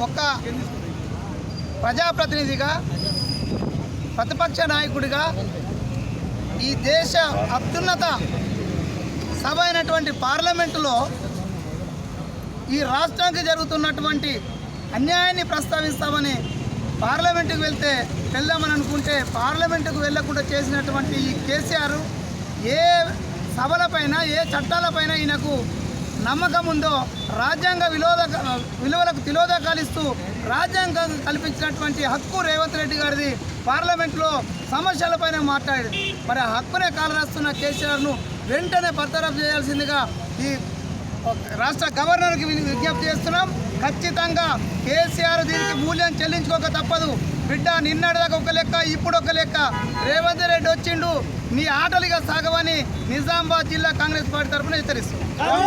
ఒక ప్రజాప్రతినిధిగా, ప్రతిపక్ష నాయకుడిగా ఈ దేశ అత్యున్నత సభ అయినటువంటి పార్లమెంటులో ఈ రాష్ట్రానికి జరుగుతున్నటువంటి అన్యాయాన్ని ప్రస్తావిస్తామని పార్లమెంటుకు వెళ్దామని అనుకుంటే పార్లమెంటుకు వెళ్ళకుండా చేసినటువంటి ఈ కేసీఆర్ ఏ సభలపైన ఏ చట్టాలపైన ఈయనకు నమ్మకం ఉందో రాజ్యాంగ విలువలకు తిలోదకాలు ఇస్తూ రాజ్యాంగం కల్పించినటువంటి హక్కు రేవంత్ రెడ్డి గారిది పార్లమెంట్లో సమస్యలపైన మాట్లాడేది. మరి ఆ హక్కునే కాలరాస్తున్న కేసీఆర్ను వెంటనే బర్తరఫ్ చేయాల్సిందిగా ఈ రాష్ట్ర గవర్నర్కి విజ్ఞప్తి చేస్తున్నాం. ఖచ్చితంగా కేసీఆర్ దీనికి మూల్యం చెల్లించుకోక తప్పదు. బిడ్డ నిన్నటిదాకా ఒక లెక్క, ఇప్పుడు ఒక లెక్క. రేవంత్ రెడ్డి వచ్చిండు, నీ ఆటలుగా సాగవని నిజామాబాద్ జిల్లా కాంగ్రెస్ పార్టీ తరఫున హెచ్చరిస్తుంది.